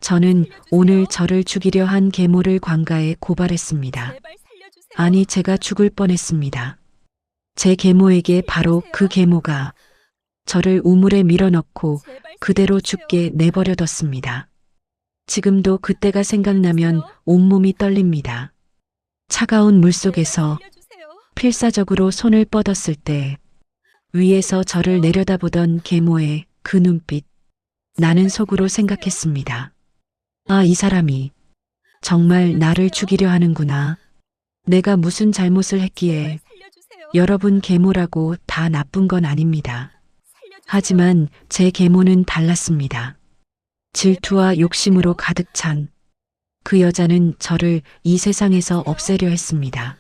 저는 오늘 저를 죽이려 한 계모를 관가에 고발했습니다. 아니, 제가 죽을 뻔했습니다. 제 계모에게 바로 그 계모가 저를 우물에 밀어넣고 그대로 죽게 내버려뒀습니다. 지금도 그때가 생각나면 온몸이 떨립니다. 차가운 물속에서 필사적으로 손을 뻗었을 때 위에서 저를 내려다보던 계모의 그 눈빛, 나는 속으로 생각했습니다. 아, 이 사람이 정말 나를 죽이려 하는구나. 내가 무슨 잘못을 했기에. 여러분, 계모라고 다 나쁜 건 아닙니다. 하지만 제 계모는 달랐습니다. 질투와 욕심으로 가득 찬 그 여자는 저를 이 세상에서 없애려 했습니다.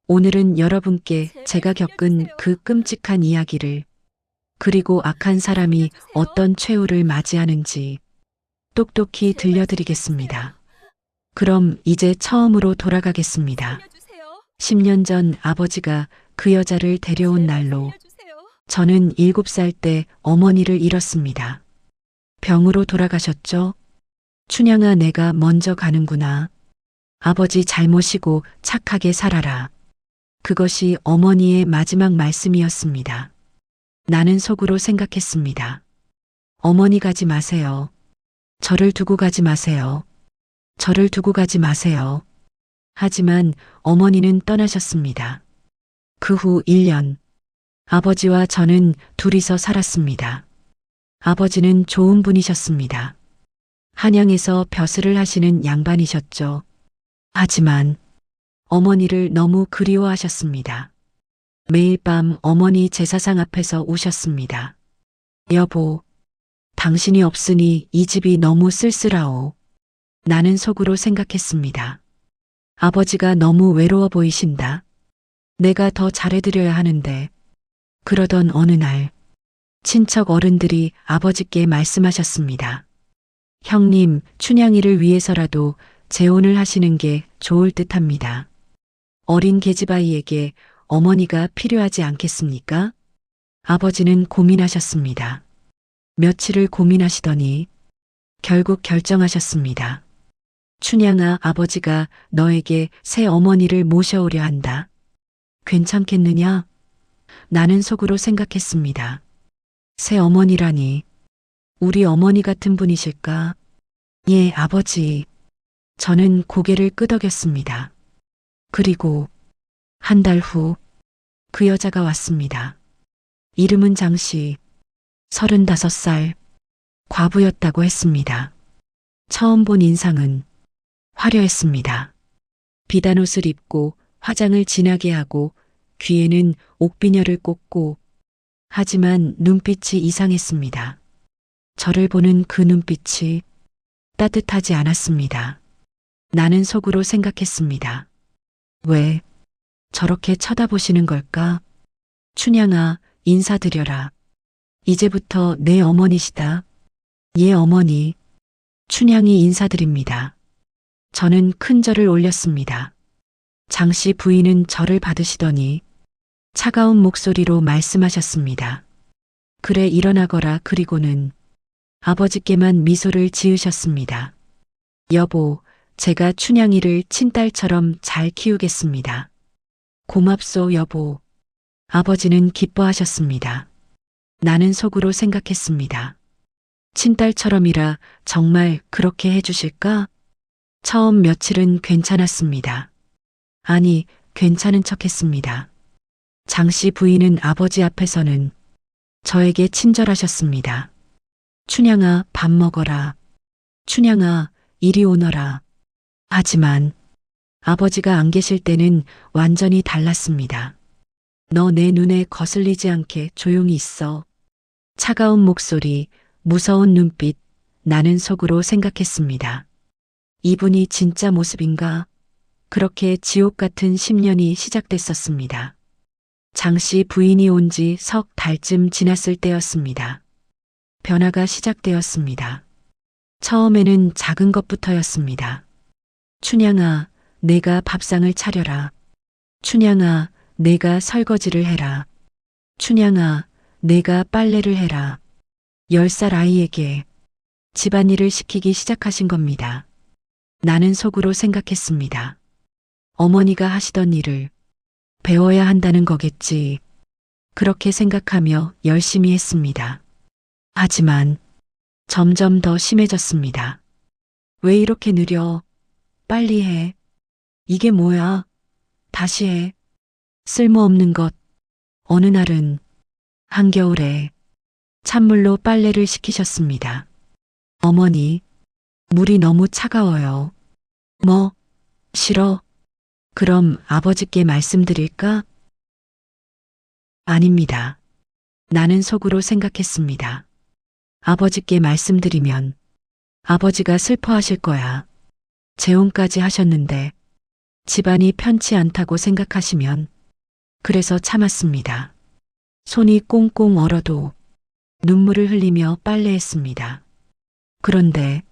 오늘은 여러분께 제가 겪은 그 끔찍한 이야기를, 그리고 악한 사람이 어떤 최후를 맞이하는지 똑똑히 들려드리겠습니다. 그럼 이제 처음으로 돌아가겠습니다. 10년 전 아버지가 그 여자를 데려온 날로 저는 7살 때 어머니를 잃었습니다. 병으로 돌아가셨죠? 춘향아, 내가 먼저 가는구나. 아버지 잘못이고 착하게 살아라. 그것이 어머니의 마지막 말씀이었습니다. 나는 속으로 생각했습니다. 어머니, 가지 마세요. 저를 두고 가지 마세요. 저를 두고 가지 마세요. 하지만 어머니는 떠나셨습니다. 그 후 1년, 아버지와 저는 둘이서 살았습니다. 아버지는 좋은 분이셨습니다. 한양에서 벼슬을 하시는 양반이셨죠. 하지만 어머니를 너무 그리워하셨습니다. 매일 밤 어머니 제사상 앞에서 우셨습니다. 여보, 당신이 없으니 이 집이 너무 쓸쓸하오. 나는 속으로 생각했습니다. 아버지가 너무 외로워 보이신다. 내가 더 잘해드려야 하는데. 그러던 어느 날, 친척 어른들이 아버지께 말씀하셨습니다. 형님, 춘향이를 위해서라도 재혼을 하시는 게 좋을 듯합니다. 어린 계집아이에게 어머니가 필요하지 않겠습니까? 아버지는 고민하셨습니다. 며칠을 고민하시더니 결국 결정하셨습니다. 춘향아, 아버지가 너에게 새 어머니를 모셔오려 한다. 괜찮겠느냐? 나는 속으로 생각했습니다. 새 어머니라니, 우리 어머니 같은 분이실까? 예, 아버지. 저는 고개를 끄덕였습니다. 그리고 한 달 후 그 여자가 왔습니다. 이름은 장씨, 35살, 과부였다고 했습니다. 처음 본 인상은 화려했습니다. 비단옷을 입고 화장을 진하게 하고 귀에는 옥비녀를 꽂고, 하지만 눈빛이 이상했습니다. 저를 보는 그 눈빛이 따뜻하지 않았습니다. 나는 속으로 생각했습니다. 왜 저렇게 쳐다보시는 걸까? 춘향아, 인사드려라. 이제부터 내 어머니시다. 예, 어머니. 춘향이 인사드립니다. 저는 큰 절을 올렸습니다. 장씨 부인은 절을 받으시더니 차가운 목소리로 말씀하셨습니다. 그래, 일어나거라. 그리고는 아버지께만 미소를 지으셨습니다. 여보, 제가 춘향이를 친딸처럼 잘 키우겠습니다. 고맙소, 여보. 아버지는 기뻐하셨습니다. 나는 속으로 생각했습니다. 친딸처럼이라 정말 그렇게 해주실까? 처음 며칠은 괜찮았습니다. 아니, 괜찮은 척했습니다. 장씨 부인은 아버지 앞에서는 저에게 친절하셨습니다. 춘향아, 밥 먹어라. 춘향아, 이리 오너라. 하지만 아버지가 안 계실 때는 완전히 달랐습니다. 너 내 눈에 거슬리지 않게 조용히 있어. 차가운 목소리, 무서운 눈빛, 나는 속으로 생각했습니다. 이분이 진짜 모습인가? 그렇게 지옥 같은 10년이 시작됐었습니다. 장씨 부인이 온 지 석 달쯤 지났을 때였습니다. 변화가 시작되었습니다. 처음에는 작은 것부터였습니다. 춘향아, 내가 밥상을 차려라. 춘향아, 내가 설거지를 해라. 춘향아, 내가 빨래를 해라. 10살 아이에게 집안일을 시키기 시작하신 겁니다. 나는 속으로 생각했습니다. 어머니가 하시던 일을 배워야 한다는 거겠지. 그렇게 생각하며 열심히 했습니다. 하지만 점점 더 심해졌습니다. 왜 이렇게 느려? 빨리 해. 이게 뭐야? 다시 해. 쓸모없는 것. 어느 날은 한겨울에 찬물로 빨래를 시키셨습니다. 어머니, 물이 너무 차가워요. 뭐, 싫어. 그럼 아버지께 말씀드릴까? 아닙니다. 나는 속으로 생각했습니다. 아버지께 말씀드리면 아버지가 슬퍼하실 거야. 재혼까지 하셨는데 집안이 편치 않다고 생각하시면 그래서 참았습니다. 손이 꽁꽁 얼어도 눈물을 흘리며 빨래했습니다. 그런데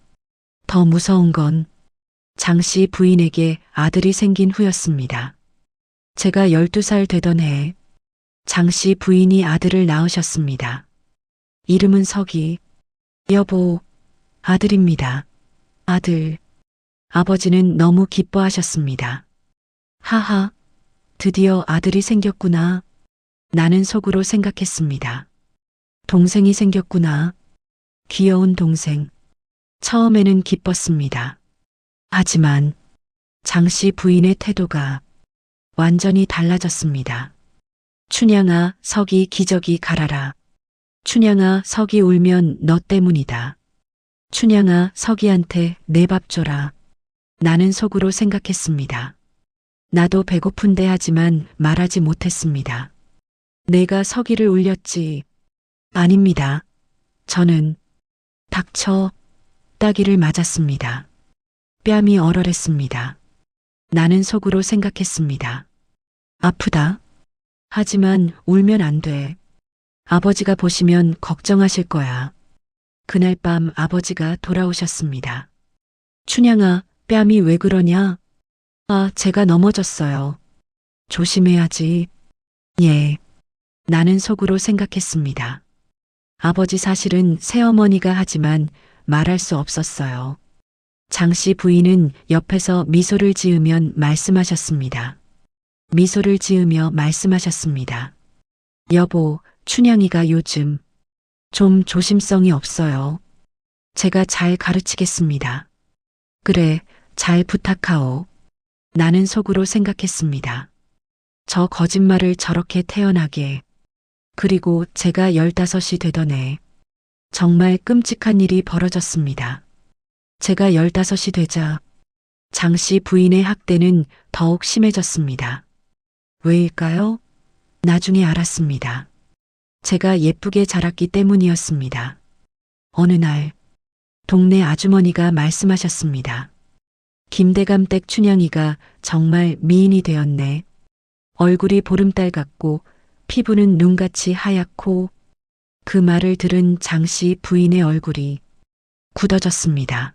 더 무서운 건 장씨 부인에게 아들이 생긴 후였습니다. 제가 12살 되던 해에 장씨 부인이 아들을 낳으셨습니다. 이름은 석이. 여보, 아들입니다. 아들. 아버지는 너무 기뻐하셨습니다. 하하, 드디어 아들이 생겼구나. 나는 속으로 생각했습니다. 동생이 생겼구나. 귀여운 동생. 처음에는 기뻤습니다. 하지만 장씨 부인의 태도가 완전히 달라졌습니다. 춘향아, 석이 기저귀 갈아라. 춘향아, 석이 울면 너 때문이다. 춘향아, 석이한테 내 밥 줘라. 나는 속으로 생각했습니다. 나도 배고픈데 하지만 말하지 못했습니다. 내가 석이를 울렸지. 아닙니다. 저는 닥쳐 따귀를 맞았습니다. 뺨이 얼얼했습니다. 나는 속으로 생각했습니다. 아프다. 하지만 울면 안 돼. 아버지가 보시면 걱정하실 거야. 그날 밤 아버지가 돌아오셨습니다. 춘향아, 뺨이 왜 그러냐? 아, 제가 넘어졌어요. 조심해야지. 예. 나는 속으로 생각했습니다. 아버지 사실은 새어머니가 하지만 말할 수 없었어요. 장씨 부인은 옆에서 미소를 지으면 말씀하셨습니다. 미소를 지으며 말씀하셨습니다. 여보, 춘향이가 요즘 좀 조심성이 없어요. 제가 잘 가르치겠습니다. 그래, 잘 부탁하오. 나는 속으로 생각했습니다. 저 거짓말을 저렇게 태연하게. 그리고 제가 15이 되던 해 정말 끔찍한 일이 벌어졌습니다. 제가 15이 되자 장씨 부인의 학대는 더욱 심해졌습니다. 왜일까요? 나중에 알았습니다. 제가 예쁘게 자랐기 때문이었습니다. 어느 날 동네 아주머니가 말씀하셨습니다. 김대감댁 춘향이가 정말 미인이 되었네. 얼굴이 보름달 같고 피부는 눈같이 하얗고. 그 말을 들은 장씨 부인의 얼굴이 굳어졌습니다.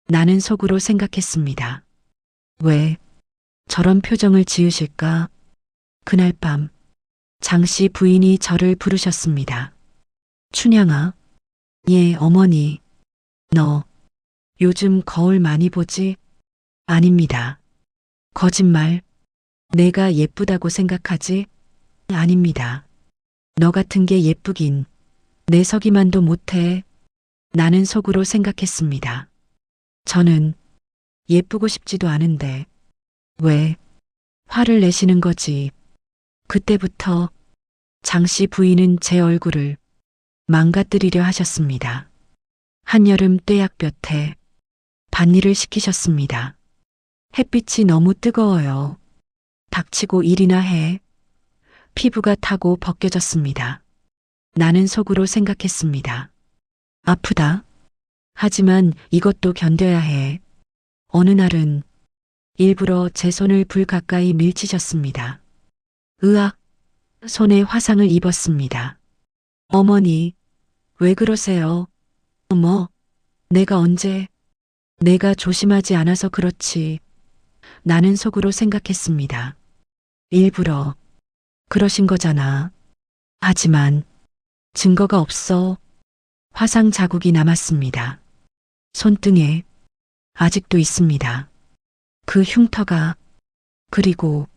나는 속으로 생각했습니다. 왜 저런 표정을 지으실까? 그날 밤 장씨 부인이 저를 부르셨습니다. 춘향아. 예, 어머니. 너 요즘 거울 많이 보지? 아닙니다. 거짓말. 내가 예쁘다고 생각하지? 아닙니다. 너 같은 게 예쁘긴 내 석이만도 못해. 나는 속으로 생각했습니다. 저는 예쁘고 싶지도 않은데 왜 화를 내시는 거지? 그때부터 장씨 부인은 제 얼굴을 망가뜨리려 하셨습니다. 한여름 떼약볕에 밭일을 시키셨습니다. 햇빛이 너무 뜨거워요. 닥치고 일이나 해. 피부가 타고 벗겨졌습니다. 나는 속으로 생각했습니다. 아프다. 하지만 이것도 견뎌야 해. 어느 날은 일부러 제 손을 불 가까이 밀치셨습니다. 으악! 손에 화상을 입었습니다. 어머니, 왜 그러세요? 어머, 내가 언제? 내가 조심하지 않아서 그렇지. 나는 속으로 생각했습니다. 일부러 그러신 거잖아. 하지만 증거가 없어. 화상 자국이 남았습니다. 손등에 아직도 있습니다. 그 흉터가. 그리고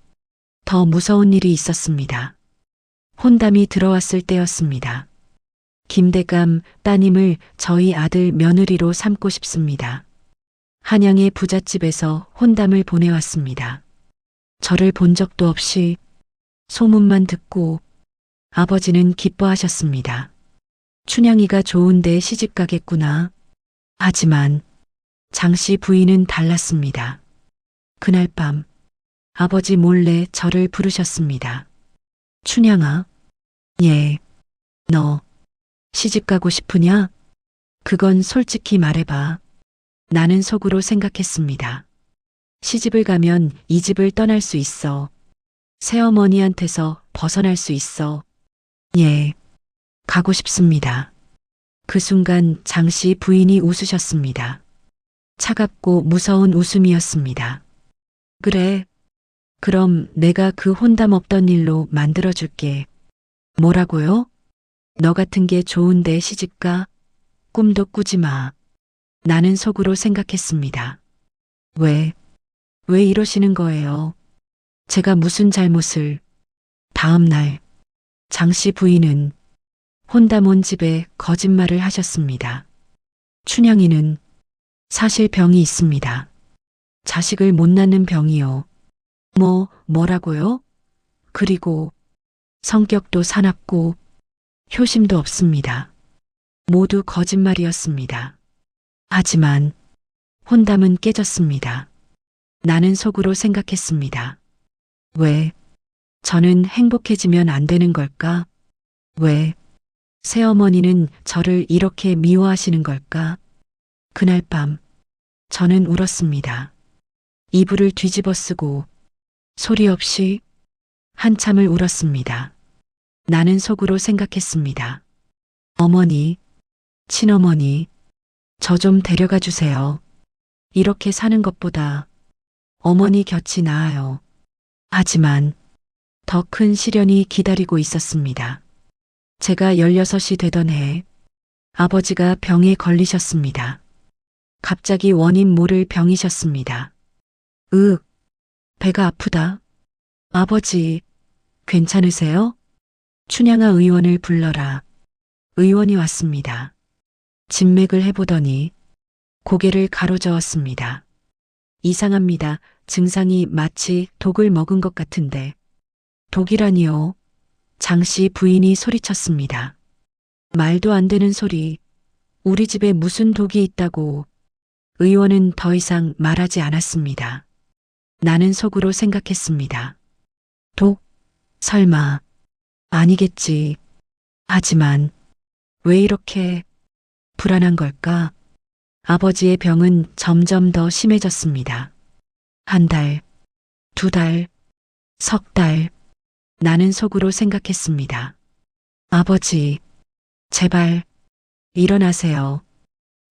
더 무서운 일이 있었습니다. 혼담이 들어왔을 때였습니다. 김대감 따님을 저희 아들 며느리로 삼고 싶습니다. 한양의 부잣집에서 혼담을 보내왔습니다. 저를 본 적도 없이 소문만 듣고 아버지는 기뻐하셨습니다. 춘향이가 좋은데 시집 가겠구나. 하지만 장씨 부인은 달랐습니다. 그날 밤 아버지 몰래 저를 부르셨습니다. 춘향아, 예, 너 시집 가고 싶으냐? 그건 솔직히 말해봐. 나는 속으로 생각했습니다. 시집을 가면 이 집을 떠날 수 있어. 새어머니한테서 벗어날 수 있어. 예, 가고 싶습니다. 그 순간 장씨 부인이 웃으셨습니다. 차갑고 무서운 웃음이었습니다. 그래, 그럼 내가 그 혼담 없던 일로 만들어줄게. 뭐라고요? 너 같은 게 좋은데 시집가? 꿈도 꾸지 마. 나는 속으로 생각했습니다. 왜 이러시는 거예요? 제가 무슨 잘못을. 다음 날 장씨 부인은 혼담 온 집에 거짓말을 하셨습니다. 춘향이는 사실 병이 있습니다. 자식을 못 낳는 병이요. 뭐라고요? 그리고 성격도 사납고 효심도 없습니다. 모두 거짓말이었습니다. 하지만 혼담은 깨졌습니다. 나는 속으로 생각했습니다. 왜 저는 행복해지면 안 되는 걸까? 왜 새어머니는 저를 이렇게 미워하시는 걸까? 그날 밤 저는 울었습니다. 이불을 뒤집어 쓰고 소리 없이 한참을 울었습니다. 나는 속으로 생각했습니다. 어머니, 친어머니, 저 좀 데려가 주세요. 이렇게 사는 것보다 어머니 곁이 나아요. 하지만 더 큰 시련이 기다리고 있었습니다. 제가 16이 되던 해 아버지가 병에 걸리셨습니다. 갑자기 원인 모를 병이셨습니다. 배가 아프다. 아버지, 괜찮으세요? 춘향아 의원을 불러라. 의원이 왔습니다. 진맥을 해보더니 고개를 가로저었습니다. 이상합니다. 증상이 마치 독을 먹은 것 같은데. 독이라니요? 장씨 부인이 소리쳤습니다. 말도 안 되는 소리. 우리 집에 무슨 독이 있다고. 의원은 더 이상 말하지 않았습니다. 나는 속으로 생각했습니다. 독? 설마. 아니겠지. 하지만 왜 이렇게 불안한 걸까? 아버지의 병은 점점 더 심해졌습니다. 한 달, 두 달, 석 달. 나는 속으로 생각했습니다. 아버지, 제발 일어나세요.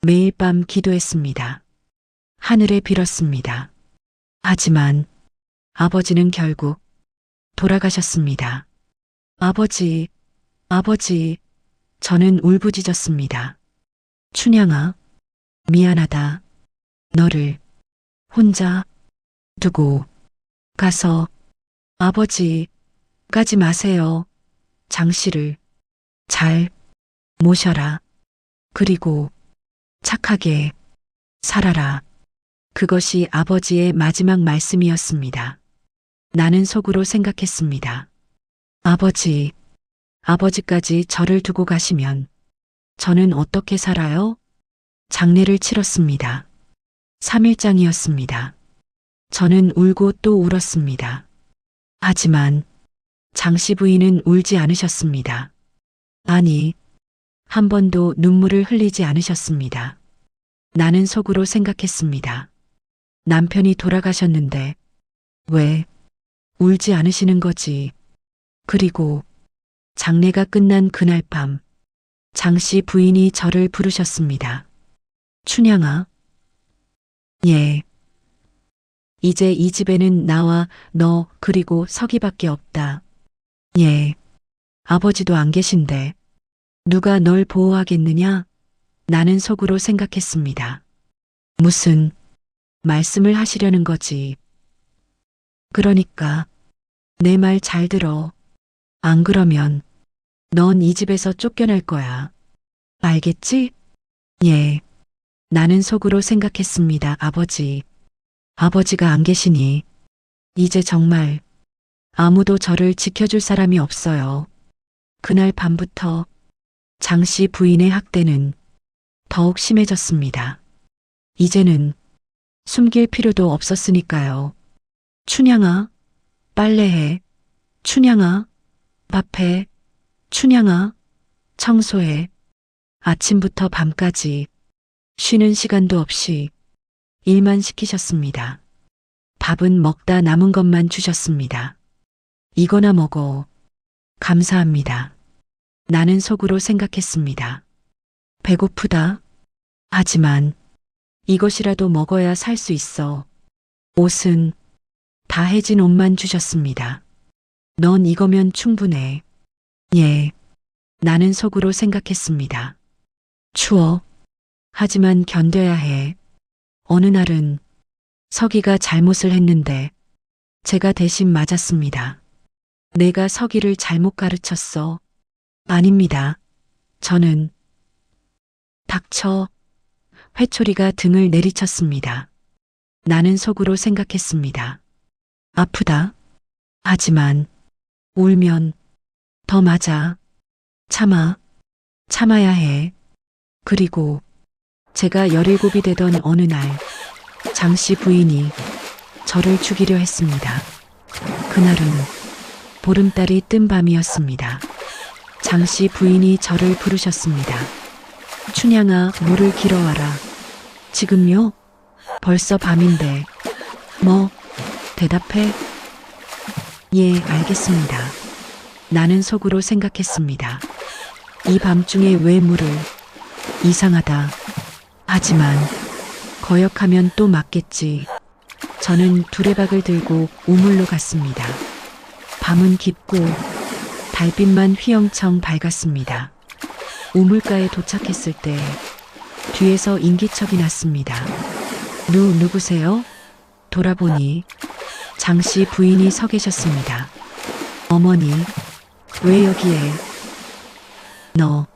매일 밤 기도했습니다. 하늘에 빌었습니다. 하지만 아버지는 결국 돌아가셨습니다. 아버지, 저는 울부짖었습니다. 춘향아, 미안하다. 너를 혼자 두고 가서. 아버지, 가지 마세요. 장씨를 잘 모셔라. 그리고 착하게 살아라. 그것이 아버지의 마지막 말씀이었습니다. 나는 속으로 생각했습니다. 아버지까지 저를 두고 가시면 저는 어떻게 살아요? 장례를 치렀습니다. 3일장이었습니다. 저는 울고 또 울었습니다. 하지만 장씨 부인은 울지 않으셨습니다. 아니, 한 번도 눈물을 흘리지 않으셨습니다. 나는 속으로 생각했습니다. 남편이 돌아가셨는데 왜 울지 않으시는 거지? 그리고 장례가 끝난 그날 밤 장씨 부인이 저를 부르셨습니다. 춘향아. 예. 이제 이 집에는 나와 너 그리고 석이밖에 없다. 예. 아버지도 안 계신데 누가 널 보호하겠느냐? 나는 속으로 생각했습니다. 무슨 말씀을 하시려는 거지? 그러니까 내 말 잘 들어. 안 그러면 넌 이 집에서 쫓겨날 거야. 알겠지? 예. 나는 속으로 생각했습니다. 아버지가 안 계시니 이제 정말 아무도 저를 지켜줄 사람이 없어요. 그날 밤부터 장 씨 부인의 학대는 더욱 심해졌습니다. 이제는 숨길 필요도 없었으니까요. 춘향아, 빨래해. 춘향아, 밥해. 춘향아, 청소해. 아침부터 밤까지 쉬는 시간도 없이 일만 시키셨습니다. 밥은 먹다 남은 것만 주셨습니다. 이거나 먹어. 감사합니다. 나는 속으로 생각했습니다. 배고프다. 하지만 이것이라도 먹어야 살 수 있어. 옷은 다 해진 옷만 주셨습니다. 넌 이거면 충분해. 예. 나는 속으로 생각했습니다. 추워. 하지만 견뎌야 해. 어느 날은 서기가 잘못을 했는데 제가 대신 맞았습니다. 내가 서기를 잘못 가르쳤어. 아닙니다. 저는 닥쳐. 회초리가 등을 내리쳤습니다. 나는 속으로 생각했습니다. 아프다. 하지만 울면 더 맞아. 참아야 해. 그리고 제가 17이 되던 어느 날 장씨 부인이 저를 죽이려 했습니다. 그날은 보름달이 뜬 밤이었습니다. 장씨 부인이 저를 부르셨습니다. 춘향아, 물을 길어와라. 지금요? 벌써 밤인데. 뭐? 대답해. 예, 알겠습니다. 나는 속으로 생각했습니다. 이 밤중에 왜 물을? 이상하다. 하지만 거역하면 또 맞겠지. 저는 두레박을 들고 우물로 갔습니다. 밤은 깊고 달빛만 휘영청 밝았습니다. 우물가에 도착했을 때 뒤에서 인기척이 났습니다. 누구세요? 돌아보니 장씨 부인이 서 계셨습니다. 어머니, 왜 여기에? 너.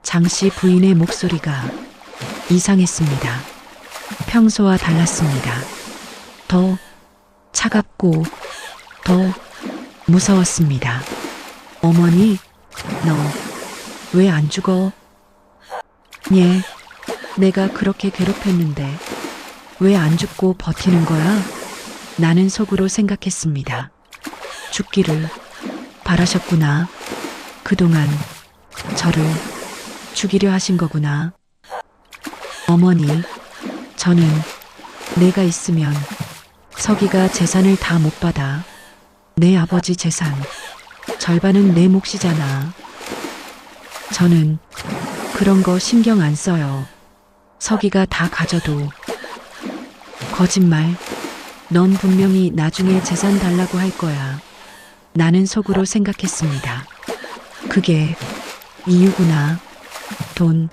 장씨 부인의 목소리가 이상했습니다. 평소와 달랐습니다. 더 차갑고 더 무서웠습니다. 어머니, 너 왜 안 죽어? 예, 내가 그렇게 괴롭혔는데 왜 안 죽고 버티는 거야? 나는 속으로 생각했습니다. 죽기를 바라셨구나. 그동안 저를 죽이려 하신 거구나. 어머니, 저는 내가 있으면 서기가 재산을 다 못 받아. 내 아버지 재산 절반은 내 몫이잖아. 저는 그런 거 신경 안 써요. 서기가 다 가져도. 거짓말. 넌 분명히 나중에 재산 달라고 할 거야. 나는 속으로 생각했습니다. 그게 이유구나. 돈,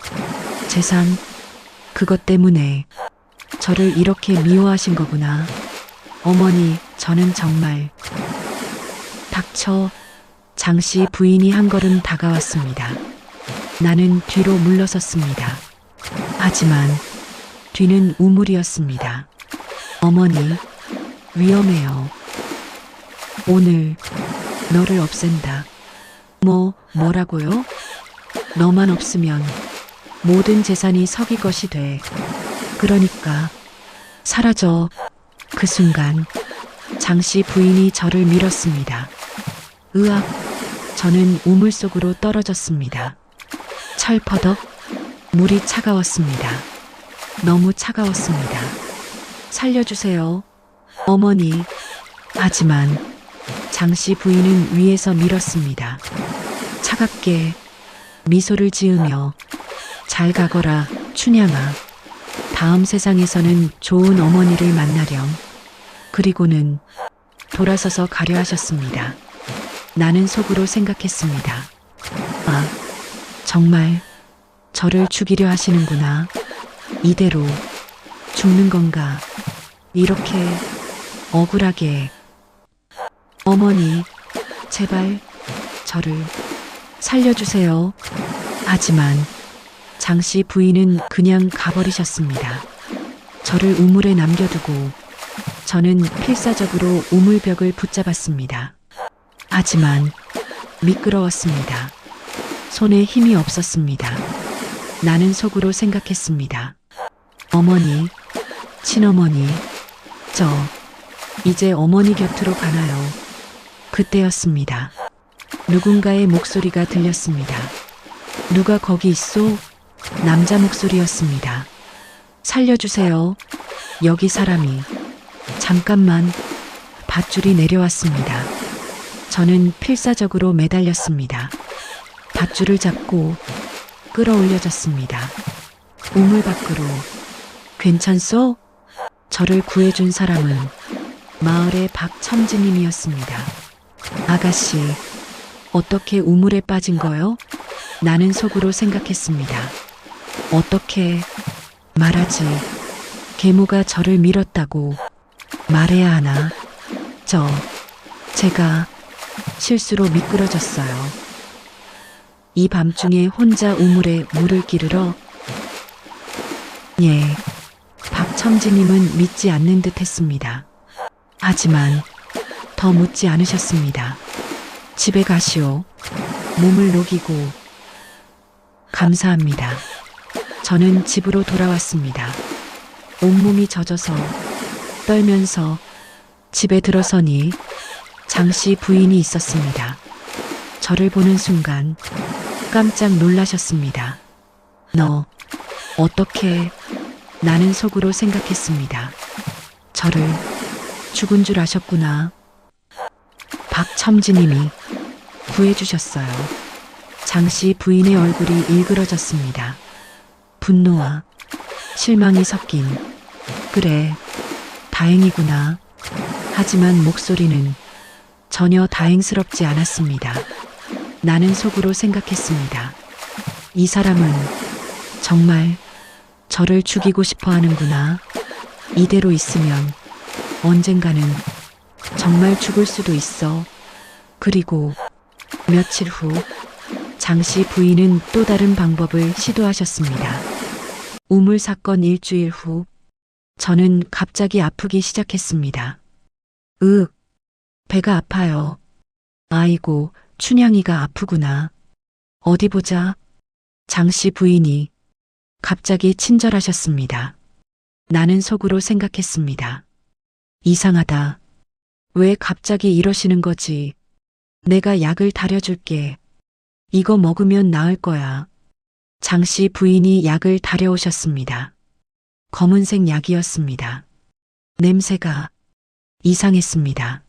재산, 그것 때문에 저를 이렇게 미워하신 거구나. 어머니, 저는 정말. 닥쳐. 장씨 부인이 한 걸음 다가왔습니다. 나는 뒤로 물러섰습니다. 하지만 뒤는 우물이었습니다. 어머니, 위험해요. 오늘 너를 없앤다. 뭐라고요? 너만 없으면 모든 재산이 서기 것이 돼. 그러니까 사라져. 그 순간 장씨 부인이 저를 밀었습니다. 으악, 저는 우물 속으로 떨어졌습니다. 철퍼덕, 물이 차가웠습니다. 너무 차가웠습니다. 살려주세요. 어머니. 하지만 장씨 부인은 위에서 밀었습니다. 차갑게 미소를 지으며 잘 가거라, 춘향아. 다음 세상에서는 좋은 어머니를 만나렴. 그리고는 돌아서서 가려 하셨습니다. 나는 속으로 생각했습니다. 아, 정말 저를 죽이려 하시는구나. 이대로 죽는 건가? 이렇게 억울하게. 어머니, 제발 저를 살려주세요. 하지만 장씨 부인은 그냥 가버리셨습니다. 저를 우물에 남겨두고 저는 필사적으로 우물벽을 붙잡았습니다. 하지만 미끄러웠습니다. 손에 힘이 없었습니다. 나는 속으로 생각했습니다. 어머니, 친어머니, 저 이제 어머니 곁으로 가나요? 그때였습니다. 누군가의 목소리가 들렸습니다. 누가 거기 있소? 남자 목소리였습니다. 살려주세요. 여기 사람이. 잠깐만. 밧줄이 내려왔습니다. 저는 필사적으로 매달렸습니다. 밧줄을 잡고 끌어올려졌습니다. 우물 밖으로. 괜찮소? 저를 구해준 사람은 마을의 박첨지님이었습니다. 아가씨, 어떻게 우물에 빠진 거요? 나는 속으로 생각했습니다. 어떻게 말하지? 계모가 저를 밀었다고 말해야 하나? 제가 실수로 미끄러졌어요. 이 밤중에 혼자 우물에 물을 끼르러. 예, 박첨지님은 믿지 않는 듯 했습니다. 하지만 더 묻지 않으셨습니다. 집에 가시오. 몸을 녹이고. 감사합니다. 저는 집으로 돌아왔습니다. 온몸이 젖어서 떨면서 집에 들어서니 장씨 부인이 있었습니다. 저를 보는 순간 깜짝 놀라셨습니다. 너 어떻게? 나는 속으로 생각했습니다. 저를 죽은 줄 아셨구나. 박첨지님이 구해주셨어요. 장씨 부인의 얼굴이 일그러졌습니다. 분노와 실망이 섞인. 그래, 다행이구나. 하지만 목소리는 전혀 다행스럽지 않았습니다. 나는 속으로 생각했습니다. 이 사람은 정말 저를 죽이고 싶어 하는구나. 이대로 있으면 언젠가는 정말 죽을 수도 있어. 그리고 며칠 후 장씨 부인은 또 다른 방법을 시도하셨습니다. 우물 사건 일주일 후 저는 갑자기 아프기 시작했습니다. 배가 아파요. 아이고, 춘향이가 아프구나. 어디 보자. 장씨 부인이 갑자기 친절하셨습니다. 나는 속으로 생각했습니다. 이상하다. 왜 갑자기 이러시는 거지? 내가 약을 다려줄게. 이거 먹으면 나을 거야. 장씨 부인이 약을 다려오셨습니다. 검은색 약이었습니다. 냄새가 이상했습니다.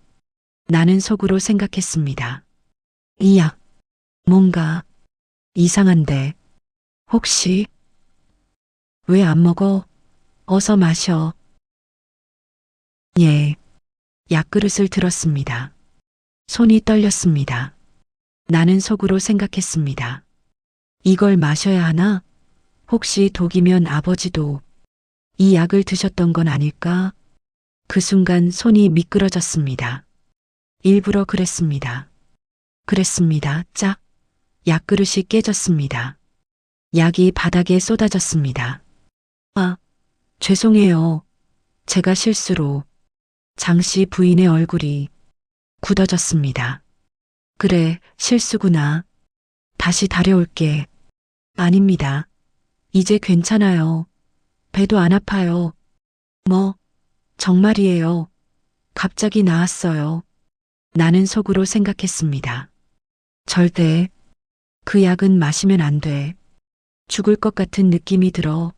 나는 속으로 생각했습니다. 이 약, 뭔가 이상한데. 혹시 왜 안 먹어? 어서 마셔. 예. 약그릇을 들었습니다. 손이 떨렸습니다. 나는 속으로 생각했습니다. 이걸 마셔야 하나? 혹시 독이면 아버지도 이 약을 드셨던 건 아닐까? 그 순간 손이 미끄러졌습니다. 일부러 그랬습니다. 짝. 약그릇이 깨졌습니다. 약이 바닥에 쏟아졌습니다. 아, 죄송해요. 제가 실수로. 장씨 부인의 얼굴이 굳어졌습니다. 그래, 실수구나. 다시 다려올게. 아닙니다. 이제 괜찮아요. 배도 안 아파요. 뭐, 정말이에요. 갑자기 나았어요. 나는 속으로 생각했습니다. 절대 그 약은 마시면 안 돼. 죽을 것 같은 느낌이 들어.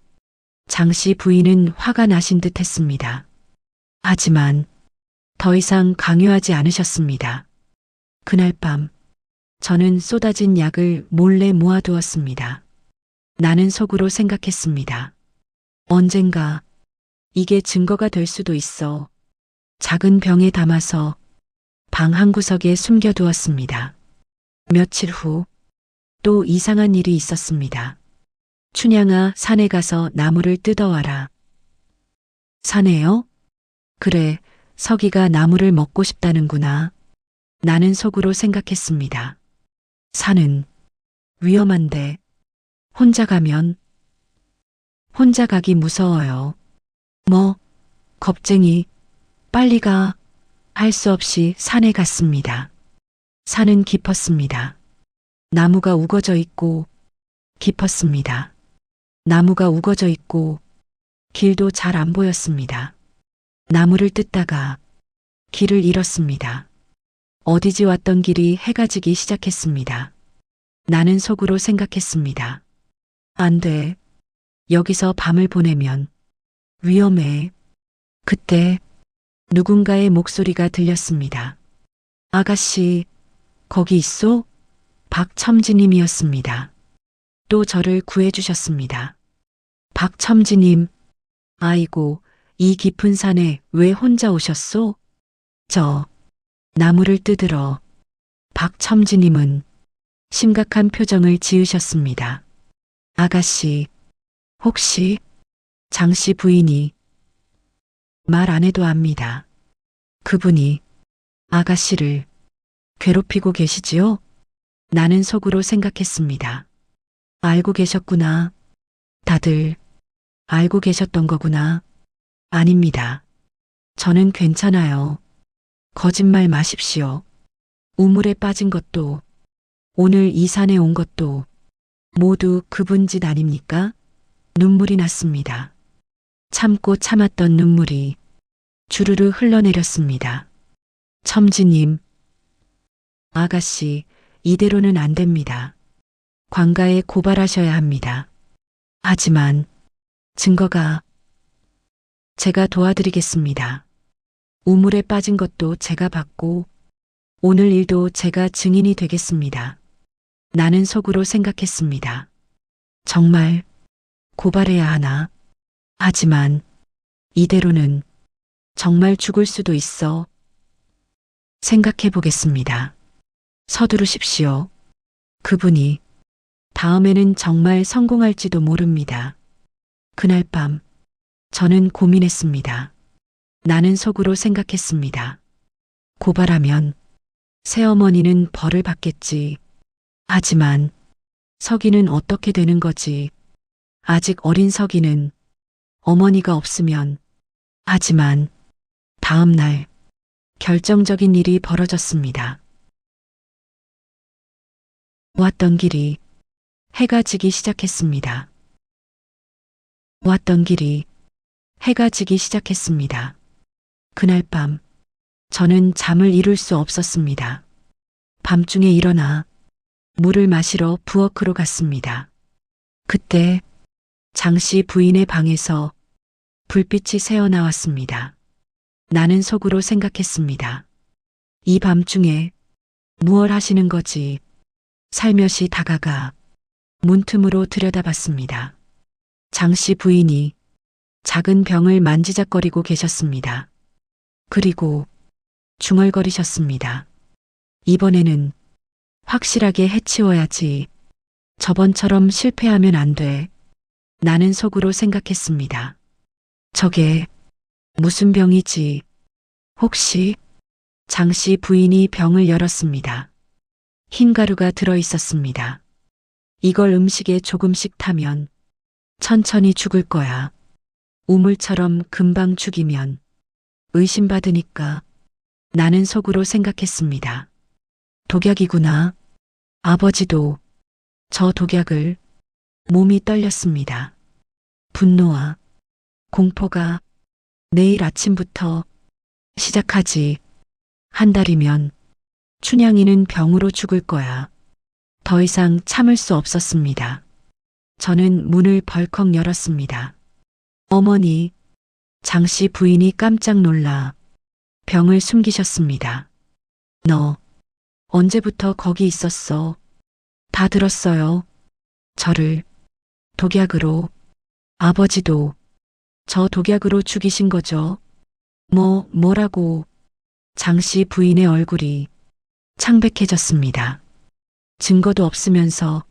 장씨 부인은 화가 나신 듯 했습니다. 하지만 더 이상 강요하지 않으셨습니다. 그날 밤 저는 쏟아진 약을 몰래 모아두었습니다. 나는 속으로 생각했습니다. 언젠가 이게 증거가 될 수도 있어. 작은 병에 담아서 방 한구석에 숨겨두었습니다. 며칠 후 또 이상한 일이 있었습니다. 춘향아, 산에 가서 나무를 뜯어와라. 사네요? 그래, 서기가 나무를 먹고 싶다는구나. 나는 속으로 생각했습니다. 산은 위험한데 혼자 가면 혼자 가기 무서워요. 뭐, 겁쟁이, 빨리 가. 할 수 없이 산에 갔습니다. 산은 깊었습니다. 나무가 우거져 있고 깊었습니다. 나무가 우거져 있고 길도 잘 안 보였습니다. 나무를 뜯다가 길을 잃었습니다. 어디지 왔던 길이 해가 지기 시작했습니다. 나는 속으로 생각했습니다. 안 돼. 여기서 밤을 보내면 위험해. 그때 누군가의 목소리가 들렸습니다. 아가씨, 거기 있소? 박첨지님이었습니다. 또 저를 구해주셨습니다. 박첨지님, 아이고, 이 깊은 산에 왜 혼자 오셨소? 저, 나무를 뜯으러. 박첨지님은 심각한 표정을 지으셨습니다. 아가씨, 혹시 장씨 부인이 말 안 해도 압니다. 그분이 아가씨를 괴롭히고 계시지요? 나는 속으로 생각했습니다. 알고 계셨구나. 다들 알고 계셨던 거구나. 아닙니다. 저는 괜찮아요. 거짓말 마십시오. 우물에 빠진 것도 오늘 이 산에 온 것도 모두 그분 짓 아닙니까? 눈물이 났습니다. 참고 참았던 눈물이 주르르 흘러내렸습니다. 첨지님, 아가씨, 이대로는 안 됩니다. 관가에 고발하셔야 합니다. 하지만 증거가 제가 도와드리겠습니다. 우물에 빠진 것도 제가 받고 오늘 일도 제가 증인이 되겠습니다. 나는 속으로 생각했습니다. 정말 고발해야 하나? 하지만 이대로는 정말 죽을 수도 있어. 생각해 보겠습니다. 서두르십시오. 그분이 다음에는 정말 성공할지도 모릅니다. 그날 밤 저는 고민했습니다. 나는 속으로 생각했습니다. 고발하면 새어머니는 벌을 받겠지. 하지만 서기는 어떻게 되는 거지? 아직 어린 서기는 어머니가 없으면. 하지만 다음 날 결정적인 일이 벌어졌습니다. 왔던 길이 해가 지기 시작했습니다. 왔던 길이 해가 지기 시작했습니다. 그날 밤 저는 잠을 이룰 수 없었습니다. 밤중에 일어나 물을 마시러 부엌으로 갔습니다. 그때 장씨 부인의 방에서 불빛이 새어나왔습니다. 나는 속으로 생각했습니다. 이 밤중에 무얼 하시는 거지? 살며시 다가가 문틈으로 들여다봤습니다. 장씨 부인이 작은 병을 만지작거리고 계셨습니다. 그리고 중얼거리셨습니다. 이번에는 확실하게 해치워야지. 저번처럼 실패하면 안 돼. 나는 속으로 생각했습니다. 저게 무슨 병이지? 혹시 장씨 부인이 병을 열었습니다. 흰 가루가 들어 있었습니다. 이걸 음식에 조금씩 타면 천천히 죽을 거야. 우물처럼 금방 죽이면 의심받으니까. 나는 속으로 생각했습니다. 독약이구나. 아버지도 저 독약을. 몸이 떨렸습니다. 분노와 공포가 내일 아침부터 시작하지. 한 달이면 춘향이는 병으로 죽을 거야. 더 이상 참을 수 없었습니다. 저는 문을 벌컥 열었습니다. 어머니, 장씨 부인이 깜짝 놀라 병을 숨기셨습니다. 너 언제부터 거기 있었어? 다 들었어요. 저를 독약으로. 아버지도 저 독약으로 죽이신 거죠? 뭐라고? 장씨 부인의 얼굴이 창백해졌습니다. 증거도 없으면서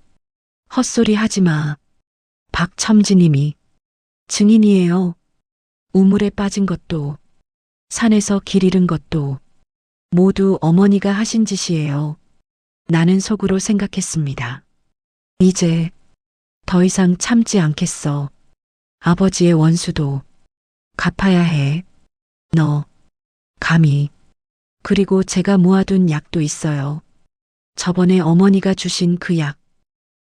헛소리 하지 마. 박첨지님이 증인이에요. 우물에 빠진 것도, 산에서 길 잃은 것도 모두 어머니가 하신 짓이에요. 나는 속으로 생각했습니다. 이제 더 이상 참지 않겠어. 아버지의 원수도 갚아야 해. 너, 감히. 그리고 제가 모아둔 약도 있어요. 저번에 어머니가 주신 그 약,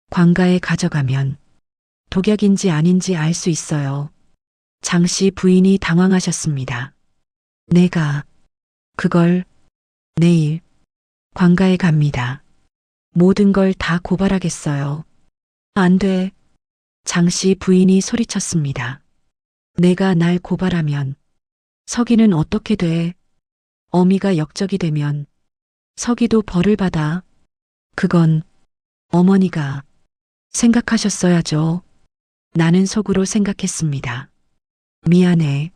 관가에 가져가면 독약인지 아닌지 알 수 있어요. 장씨 부인이 당황하셨습니다. 내가 그걸 내일 관가에 갑니다. 모든 걸 다 고발하겠어요. 안 돼. 장씨 부인이 소리쳤습니다. 내가 날 고발하면 서기는 어떻게 돼? 어미가 역적이 되면 서기도 벌을 받아. 그건 어머니가 생각하셨어야죠. 나는 속으로 생각했습니다. 미안해.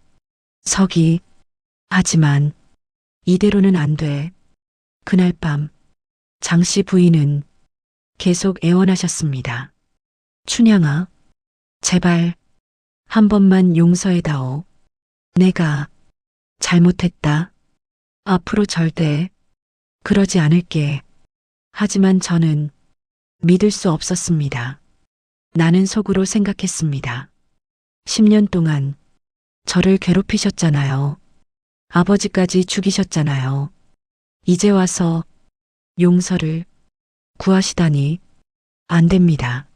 서기. 하지만 이대로는 안 돼. 그날 밤 장씨 부인은 계속 애원하셨습니다. 춘향아, 제발 한 번만 용서해다오. 내가 잘못했다. 앞으로 절대 그러지 않을게. 하지만 저는 믿을 수 없었습니다. 나는 속으로 생각했습니다. 10년 동안 저를 괴롭히셨잖아요. 아버지까지 죽이셨잖아요. 이제 와서 용서를 구하시다니 안 됩니다.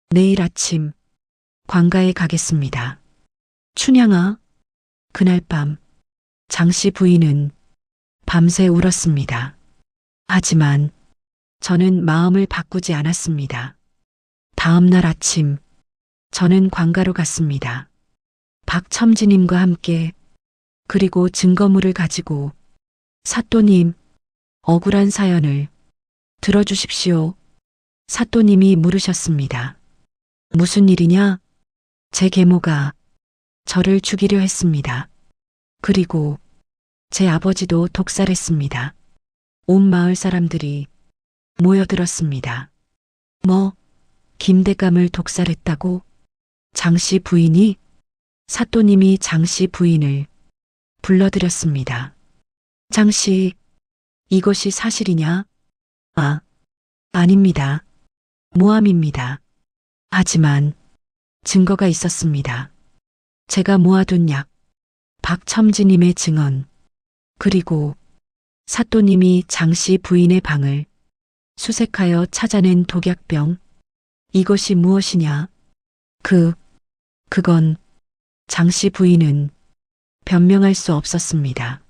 내일 아침 관가에 가겠습니다. 춘향아, 그날 밤 장씨 부인은 밤새 울었습니다. 하지만 저는 마음을 바꾸지 않았습니다. 다음 날 아침 저는 관가로 갔습니다. 박첨지님과 함께, 그리고 증거물을 가지고. 사또님, 억울한 사연을 들어주십시오. 사또님이 물으셨습니다. 무슨 일이냐? 제 계모가 저를 죽이려 했습니다. 그리고 제 아버지도 독살했습니다. 온 마을 사람들이 모여들었습니다. 뭐, 김대감을 독살했다고? 장씨 부인이? 사또님이 장씨 부인을 불러들였습니다. 장씨, 이것이 사실이냐? 아, 아닙니다. 모함입니다. 하지만 증거가 있었습니다. 제가 모아둔 약, 박첨지님의 증언, 그리고 사또님이 장씨 부인의 방을 수색하여 찾아낸 독약병. 이것이 무엇이냐? 그건 장씨 부인은 변명할 수 없었습니다.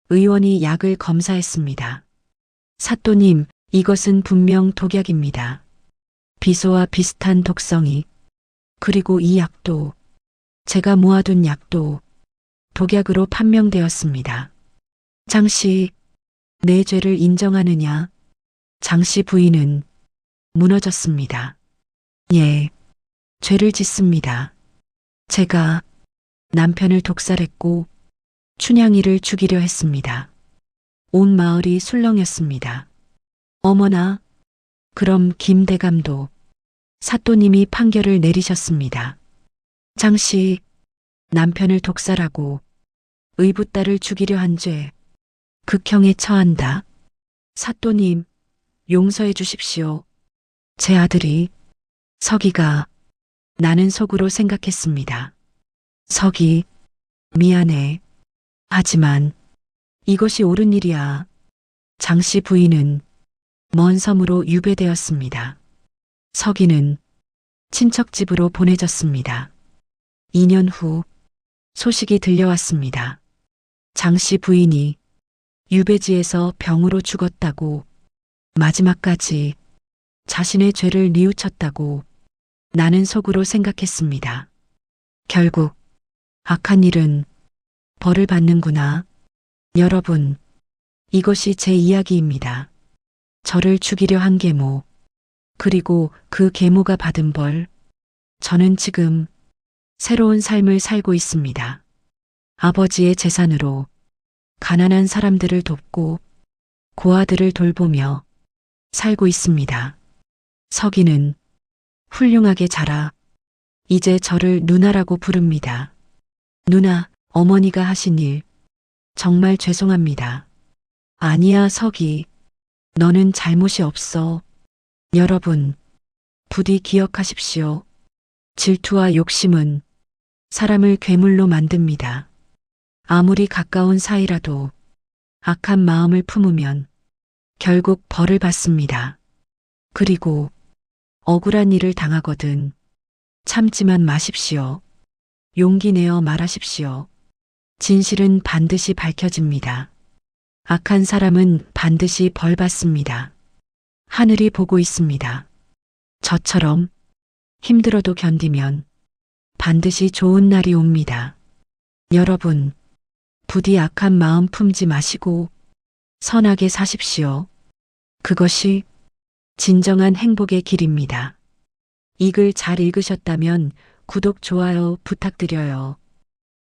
의원이 약을 검사했습니다. 사또님, 이것은 분명 독약입니다. 비소와 비슷한 독성이. 그리고 이 약도, 제가 모아둔 약도 독약으로 판명되었습니다. 장씨, 내 죄를 인정하느냐? 장씨 부인은 무너졌습니다. 예, 죄를 짓습니다. 제가 남편을 독살했고 춘향이를 죽이려 했습니다. 온 마을이 술렁였습니다. 어머나, 그럼 김대감도. 사또님이 판결을 내리셨습니다. 장씨, 남편을 독살하고 의붓딸을 죽이려 한 죄, 극형에 처한다. 사또님, 용서해 주십시오. 제 아들이, 서기가. 나는 속으로 생각했습니다. 서기, 미안해. 하지만 이것이 옳은 일이야. 장씨 부인은 먼 섬으로 유배되었습니다. 서기는 친척 집으로 보내졌습니다. 2년 후 소식이 들려왔습니다. 장씨 부인이 유배지에서 병으로 죽었다고, 마지막까지 자신의 죄를 뉘우쳤다고. 나는 속으로 생각했습니다. 결국 악한 일은 벌을 받는구나. 여러분, 이것이 제 이야기입니다. 저를 죽이려 한 계모, 그리고 그 계모가 받은 벌. 저는 지금 새로운 삶을 살고 있습니다. 아버지의 재산으로 가난한 사람들을 돕고 고아들을 돌보며 살고 있습니다. 서기는 훌륭하게 자라 이제 저를 누나라고 부릅니다. 누나, 어머니가 하신 일 정말 죄송합니다. 아니야, 석이. 너는 잘못이 없어. 여러분, 부디 기억하십시오. 질투와 욕심은 사람을 괴물로 만듭니다. 아무리 가까운 사이라도 악한 마음을 품으면 결국 벌을 받습니다. 그리고 억울한 일을 당하거든 참지만 마십시오. 용기 내어 말하십시오. 진실은 반드시 밝혀집니다. 악한 사람은 반드시 벌 받습니다. 하늘이 보고 있습니다. 저처럼 힘들어도 견디면 반드시 좋은 날이 옵니다. 여러분, 부디 악한 마음 품지 마시고 선하게 사십시오. 그것이 진정한 행복의 길입니다. 이 글 잘 읽으셨다면 구독, 좋아요 부탁드려요.